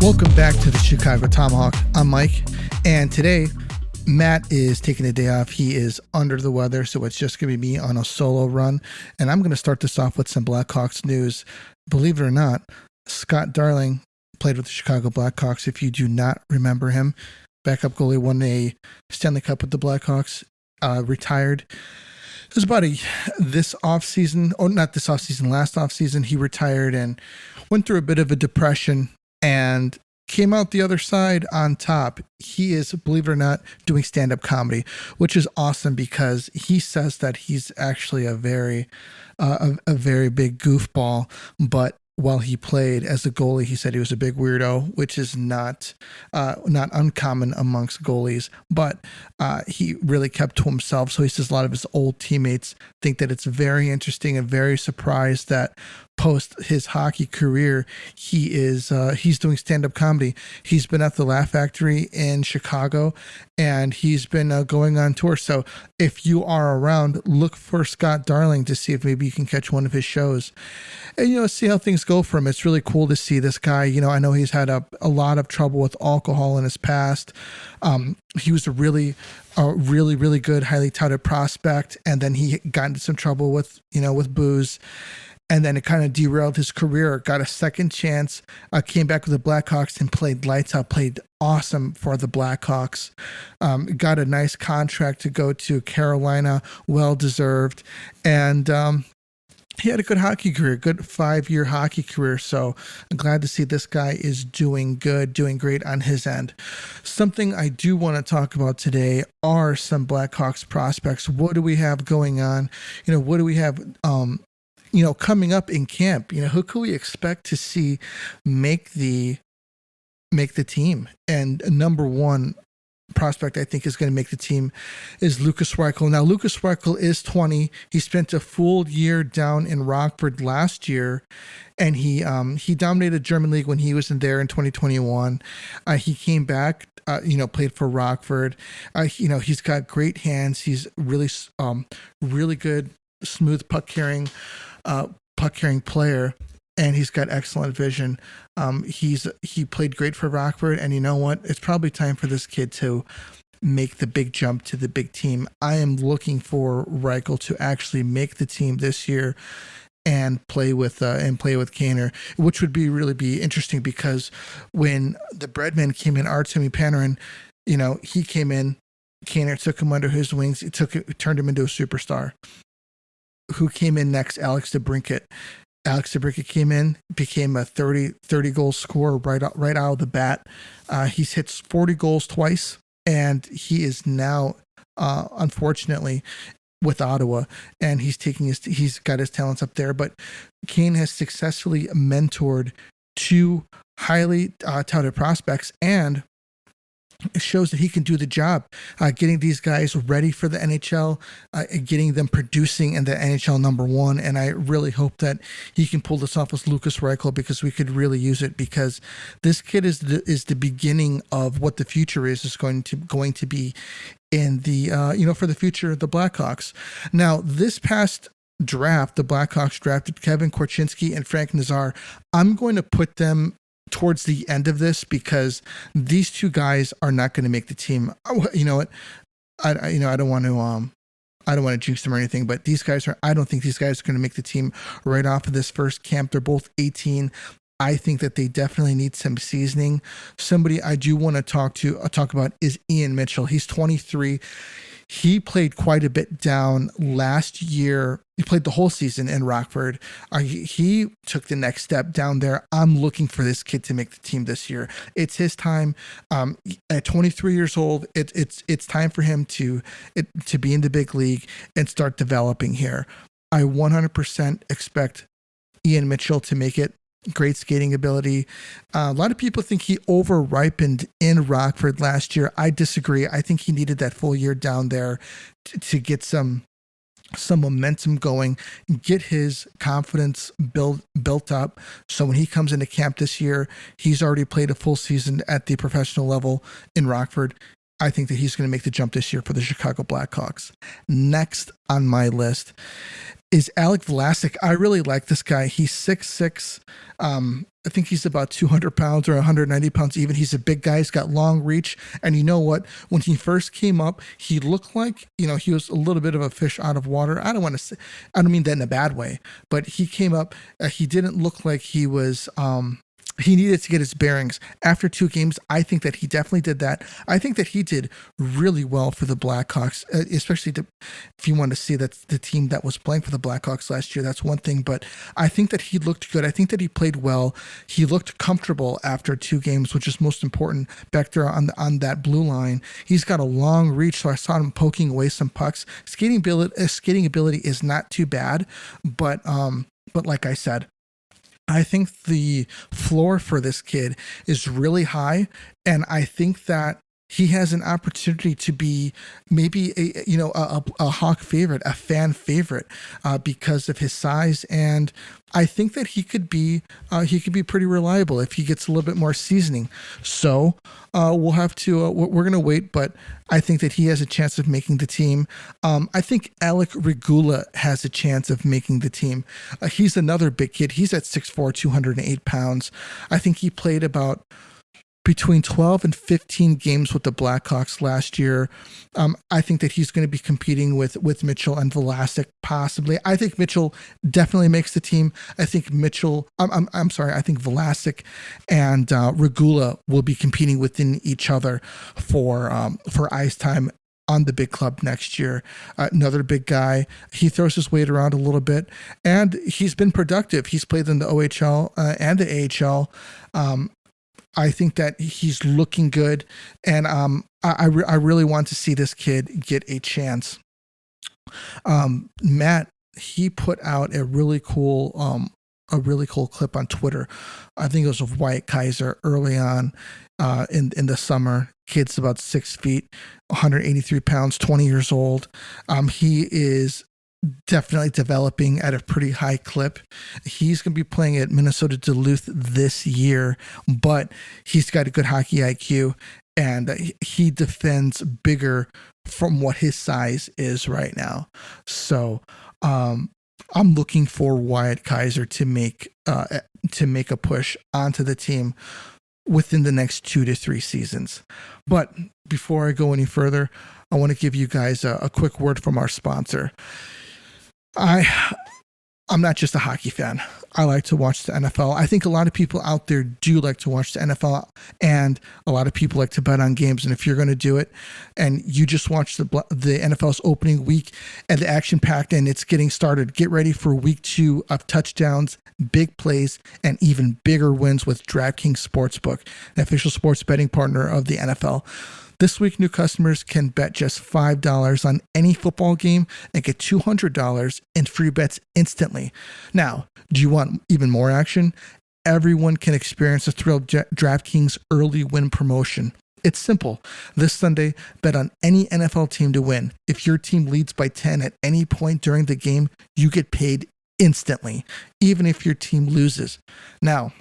Welcome back to the Chicago Tomahawk. I'm Mike, and today Matt is taking a day off. He is under the weather, so it's just going to be me on a solo run, and I'm going to start this off with some Blackhawks news. Believe it or not, Scott Darling played with the Chicago Blackhawks. If you do not remember him, backup goalie, won a Stanley Cup with the Blackhawks, retired. It was about this offseason, or not this offseason, last offseason, he retired and went through a bit of a depression and came out the other side on top. He is, believe it or not, doing stand-up comedy, which is awesome because he says that he's actually a very big goofball, but while he played as a goalie, he said he was a big weirdo, which is not uncommon amongst goalies, but he really kept to himself. So he says a lot of his old teammates think that it's very interesting and very surprised that post his hockey career, he's doing stand-up comedy. He's been at the Laugh Factory in Chicago, and he's been going on tour. So if you are around, look for Scott Darling to see if maybe you can catch one of his shows and, see how things go for him. It's really cool to see this guy. I know he's had a lot of trouble with alcohol in his past. He was a really good, highly touted prospect, and then he got into some trouble with booze. And then it kind of derailed his career, got a second chance, came back with the Blackhawks and played lights out, played awesome for the Blackhawks, got a nice contract to go to Carolina, well-deserved. And he had a good hockey career, good 5-year hockey career. So I'm glad to see this guy is doing good, doing great on his end. Something I do want to talk about today are some Blackhawks prospects. What do we have going on? What do we have coming up in camp? Who can we expect to see make the team? And number one prospect I think is going to make the team is Lukas Reichel. Now, Lukas Reichel is 20. He spent a full year down in Rockford last year, and he dominated German league when he was in there in 2021. He came back, played for Rockford. He's got great hands. He's really good, smooth puck carrying player, and he's got excellent vision. He played great for Rockford, and you know what? It's probably time for this kid to make the big jump to the big team. I am looking for Reichel to actually make the team this year and play with Kaner, which would really be interesting because when the Breadman came in, Artemi Panarin, he came in, Kaner took him under his wings, turned him into a superstar. Who came in next? Alex DeBrincat. Alex DeBrincat came in, became a 30 goal scorer right out of the bat. He's hit 40 goals twice, and he is now, unfortunately, with Ottawa, and he's got his talents up there. But Kane has successfully mentored two highly touted prospects, and it shows that he can do the job, getting these guys ready for the NHL, getting them producing in the NHL number one. And I really hope that he can pull this off with Lukas Reichel, because we could really use it, because this kid is the beginning of what the future is going to be in the, for the future of the Blackhawks. Now, this past draft, the Blackhawks drafted Kevin Korchinski and Frank Nazar. I'm going to put them towards the end of this because these two guys are not going to make the team. You know what? I don't want to jinx them or anything, but I don't think these guys are going to make the team right off of this first camp. They're both 18. I think that they definitely need some seasoning. Somebody I do want to talk about is Ian Mitchell. He's 23. He played quite a bit down last year. He played the whole season in Rockford. He took the next step down there. I'm looking for this kid to make the team this year. It's his time. At 23 years old, it's time for him to be in the big league and start developing here. I 100% expect Ian Mitchell to make it. Great skating ability. A lot of people think he over-ripened in Rockford last year. I disagree. I think he needed that full year down there to get some momentum going, get his confidence built up. So when he comes into camp this year, he's already played a full season at the professional level in Rockford. I think that he's going to make the jump this year for the Chicago Blackhawks. Next on my list is Alec Vlasic. I really like this guy. He's 6'6". I think he's about 200 pounds or 190 pounds even. He's a big guy. He's got long reach. And you know what? When he first came up, he looked like, he was a little bit of a fish out of water. I don't mean that in a bad way, but he came up, he didn't look like he was, he needed to get his bearings. After 2 games, I think that he definitely did that. I think that he did really well for the Blackhawks, especially if you want to see that the team that was playing for the Blackhawks last year, that's one thing. But I think that he looked good. I think that he played well. He looked comfortable after 2 games, which is most important back there on that blue line. He's got a long reach, so I saw him poking away some pucks. Skating ability is not too bad, but like I said, I think the floor for this kid is really high, and I think that he has an opportunity to be maybe a Hawk favorite, a fan favorite, because of his size, and I think that he could be pretty reliable if he gets a little bit more seasoning. So we'll have to we're gonna wait, but I think that he has a chance of making the team. I think Alec Regula has a chance of making the team. He's another big kid. He's at 6'4", 208 pounds. I think he played about between 12 and 15 games with the Blackhawks last year. I think that he's going to be competing with Mitchell and Vlasic possibly. I think Mitchell definitely makes the team. I think I think Vlasic and Regula will be competing within each other for ice time on the big club next year. Another big guy. He throws his weight around a little bit, and he's been productive. He's played in the OHL and the AHL. I think that he's looking good, and I really want to see this kid get a chance. Matt, he put out a really cool clip on Twitter. I think it was of Wyatt Kaiser early on in the summer. Kid's about 6 feet, 183 pounds, 20 years old. He is definitely developing at a pretty high clip. He's going to be playing at Minnesota Duluth this year, but he's got a good hockey IQ, and he defends bigger from what his size is right now. So I'm looking for Wyatt Kaiser to make a push onto the team within the next 2 to 3 seasons. But before I go any further, I want to give you guys a quick word from our sponsor. I'm not just a hockey fan. I like to watch the NFL. I think a lot of people out there do like to watch the NFL, and a lot of people like to bet on games. And if you're going to do it and you just watch the NFL's opening week and the action packed and it's getting started, get ready for week 2 of touchdowns, big plays, and even bigger wins with DraftKings Sportsbook, an official sports betting partner of the NFL. This week, new customers can bet just $5 on any football game and get $200 in free bets instantly. Now, do you want even more action? Everyone can experience the thrill of DraftKings early win promotion. It's simple. This Sunday, bet on any NFL team to win. If your team leads by 10 at any point during the game, you get paid instantly, even if your team loses. Now,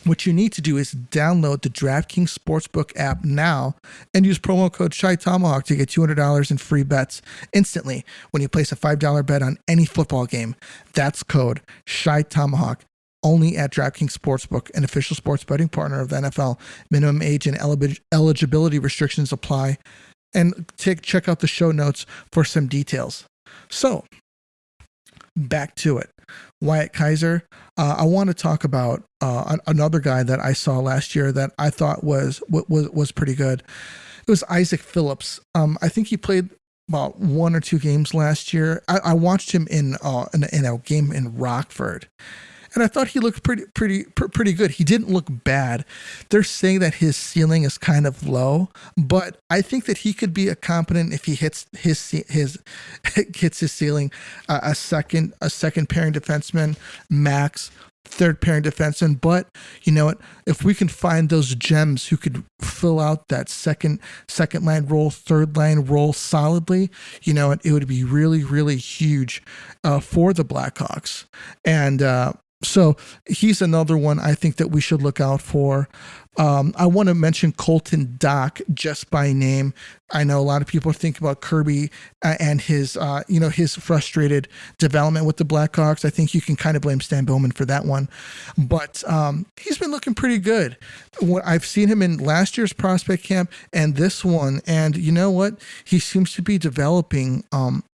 what you need to do is download the DraftKings Sportsbook app now and use promo code ShyTomahawk to get $200 in free bets instantly when you place a $5 bet on any football game. That's code ShyTomahawk, only at DraftKings Sportsbook, an official sports betting partner of the NFL. Minimum age and eligibility restrictions apply. And check out the show notes for some details. So, back to it. Wyatt Kaiser. I want to talk about another guy that I saw last year that I thought was pretty good. It was Isaac Phillips. I think he played about 1 or 2 games last year. I watched him in a game in Rockford, and I thought he looked pretty good. He didn't look bad. They're saying that his ceiling is kind of low, but I think that he could be a competent if he hits his ceiling. A second pairing defenseman, max. Third pairing defenseman. But you know what? If we can find those gems who could fill out that second line role, third line role solidly, you know, it would be really, really huge for the Blackhawks. And So he's another one I think that we should look out for. I want to mention Colton Dock just by name. I know a lot of people think about Kirby and his, his frustrated development with the Blackhawks. I think you can kind of blame Stan Bowman for that one, but he's been looking pretty good. I've seen him in last year's prospect camp and this one, and you know what? He seems to be developing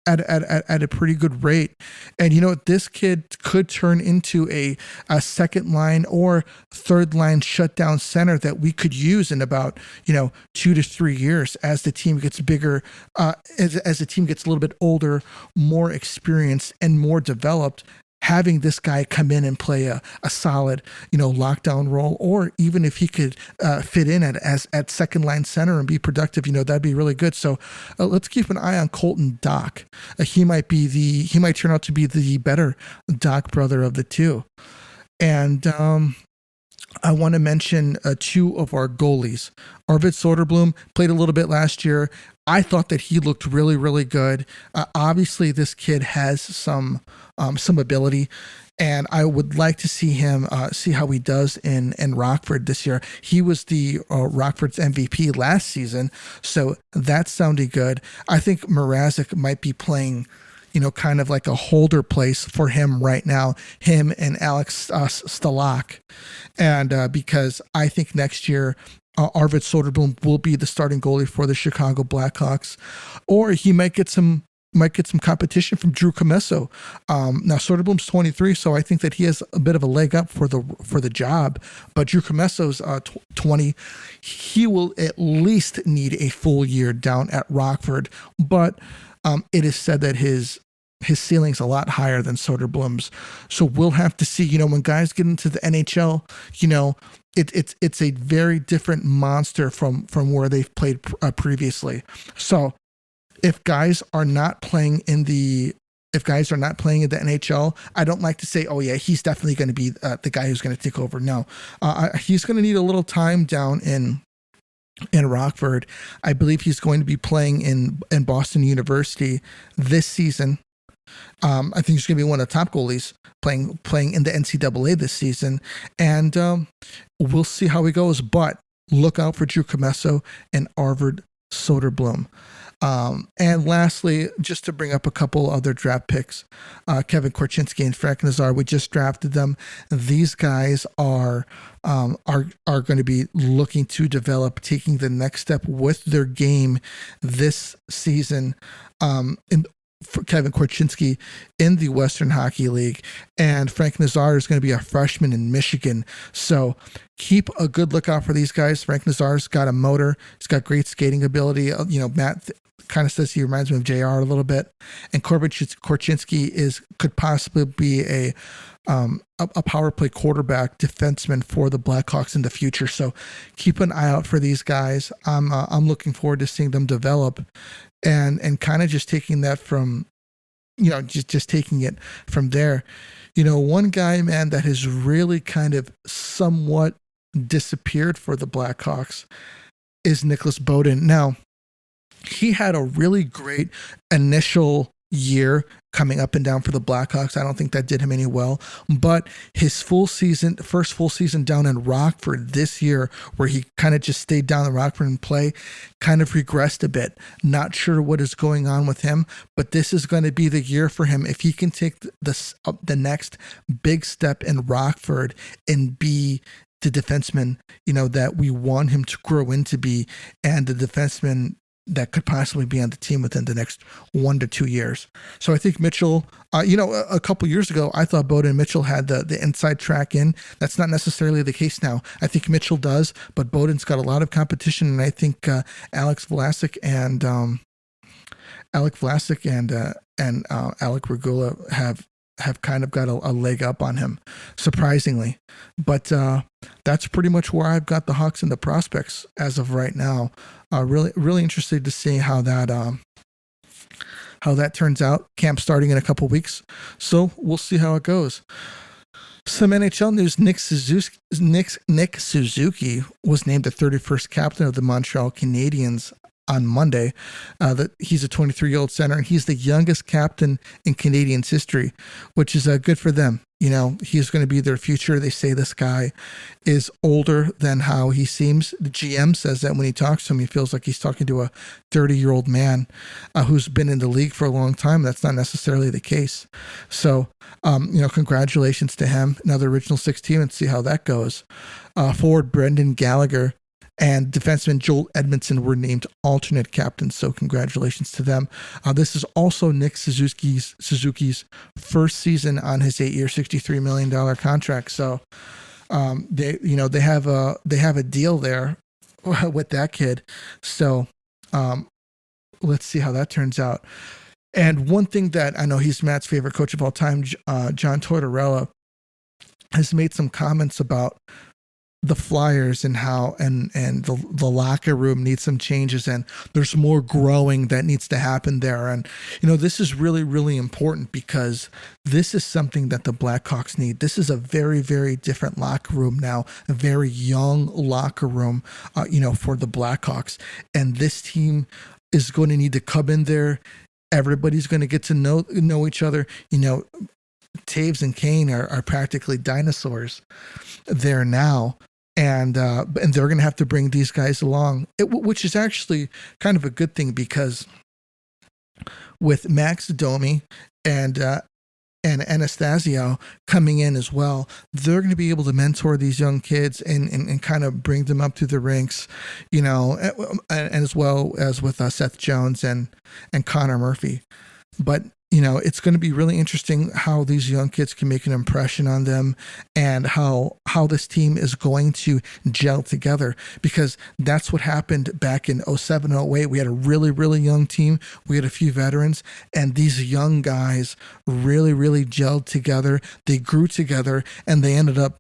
at a pretty good rate. And you know, this kid could turn into a second line or third line shutdown center that we could use in about, 2 to 3 years as the team gets bigger, as the team gets a little bit older, more experienced and more developed. Having this guy come in and play a solid, lockdown role, or even if he could fit in at second line center and be productive, that'd be really good. So let's keep an eye on Colton Dock. He might turn out to be the better Dock brother of the two. And I want to mention two of our goalies. Arvid Soderblom played a little bit last year. I thought that he looked really, really good. Obviously, this kid has some ability, and I would like to see him see how he does in Rockford this year. He was the Rockford's MVP last season, so that sounded good. I think Mrazek might be playing, kind of like a holder place for him right now, him and Alex Stalak. And because I think next year, Arvid Soderblom will be the starting goalie for the Chicago Blackhawks, or he might get some competition from Drew Commesso. Now Soderblom's 23, so I think that he has a bit of a leg up for the job. But Drew Comesso's 20. He will at least need a full year down at Rockford, but it is said that his ceiling's a lot higher than Soderblom's. So we'll have to see, when guys get into the NHL, it's a very different monster from where they've played previously. So if guys are not playing in the NHL, I don't like to say, oh yeah, he's definitely going to be the guy who's going to take over. No, he's going to need a little time down in Rockford. I believe he's going to be playing in Boston University this season. I think he's going to be one of the top goalies playing in the NCAA this season, and we'll see how he goes. But look out for Drew Commesso and Arvid Soderblom. And lastly, just to bring up a couple other draft picks, Kevin Korchinski and Frank Nazar, we just drafted them. These guys are going to be looking to develop, taking the next step with their game this season. For Kevin Korchinski in the Western Hockey League, and Frank Nazar is going to be a freshman in Michigan. So keep a good lookout for these guys. Frank Nazar's got a motor. He's got great skating ability. Matt kind of says he reminds me of JR a little bit. And Korchinski could possibly be a power play quarterback defenseman for the Blackhawks in the future. So keep an eye out for these guys. I'm looking forward to seeing them develop. And kind of just taking that from, just taking it from there. One guy, man, that has really kind of somewhat disappeared for the Blackhawks is Nicholas Bowden. Now, he had a really great initial year coming up and down for the Blackhawks. I don't think that did him any well, but his first full season down in Rockford this year, where he kind of just stayed down in Rockford and play, kind of regressed a bit. Not sure what is going on with him, but this is going to be the year for him. If he can take the next big step in Rockford and be the defenseman, that we want him to grow into be, and the defenseman that could possibly be on the team within the next 1 to 2 years. So I think Mitchell, a couple years ago, I thought Bowden and Mitchell had the inside track in. That's not necessarily the case now. I think Mitchell does, but Bowden's got a lot of competition, and I think Alec Vlasic and Alec Regula have kind of got a leg up on him, surprisingly. But that's pretty much where I've got the Hawks and the prospects as of right now. Really, really interested to see how that turns out. Camp starting in a couple weeks, so we'll see how it goes. Some NHL news: Nick Suzuki was named the 31st captain of the Montreal Canadiens. on Monday. That he's a 23-year-old center, and he's the youngest captain in Canadiens history, which is good for them. You know, he's going to be their future. They say this guy is older than how he seems. The GM says that when he talks to him, he feels like he's talking to a 30-year-old man who's been in the league for a long time. That's not necessarily the case. So, you know, congratulations to him. Another original six team, and see how that goes. Forward Brendan Gallagher and defenseman Joel Edmondson were named alternate captains, so congratulations to them. This is also Nick Suzuki's first season on his 8-year, $63 million contract. So they have a deal there with that kid. So let's see how that turns out. And one thing that I know, he's Matt's favorite coach of all time, John Tortorella, has made some comments about the Flyers and how and the locker room needs some changes, and there's more growing that needs to happen there. And you know, this is really, really important because this is something that the Blackhawks need. This is a very, very different locker room now, a very young locker room, you know, for the Blackhawks. And this team is going to need to come in there. Everybody's going to get to know each other. You know, Taves and Kane are practically dinosaurs there now. And they're going to have to bring these guys along, which is actually kind of a good thing, because with Max Domi and Anastasio coming in as well, they're going to be able to mentor these young kids and kind of bring them up through the ranks, you know, and as well as with Seth Jones and Connor Murphy. But you know, it's going to be really interesting how these young kids can make an impression on them, and how this team is going to gel together, because that's what happened back in 07, 08. We had a really, really young team. We had a few veterans, and these young guys really, really gelled together. They grew together, and they ended up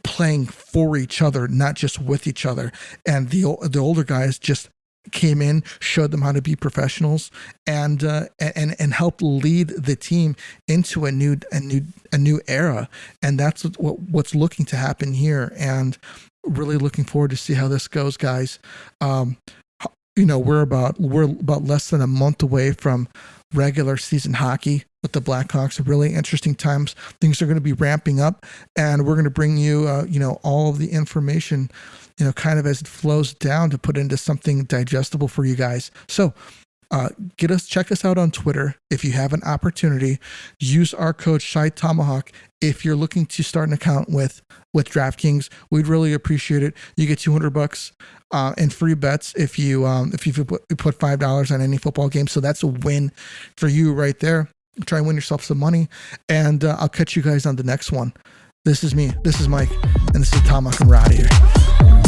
playing for each other, not just with each other. And the older guys just came in, showed them how to be professionals, and helped lead the team into a new era. And that's what's looking to happen here. And really looking forward to see how this goes, guys. You know, we're about less than a month away from regular season hockey with the Blackhawks. Really interesting times. Things are going to be ramping up, and we're going to bring you, you know, all of the information, you know, kind of as it flows down, to put into something digestible for you guys. So check us out on Twitter if you have an opportunity. Use our code ShyTomahawk if you're looking to start an account with DraftKings. We'd really appreciate it. You get $200 in free bets if you put $5 on any football game. So that's a win for you right there. Try and win yourself some money, and I'll catch you guys on the next one. This is me. This is Mike, and this is Tomahawk, and we're out of here.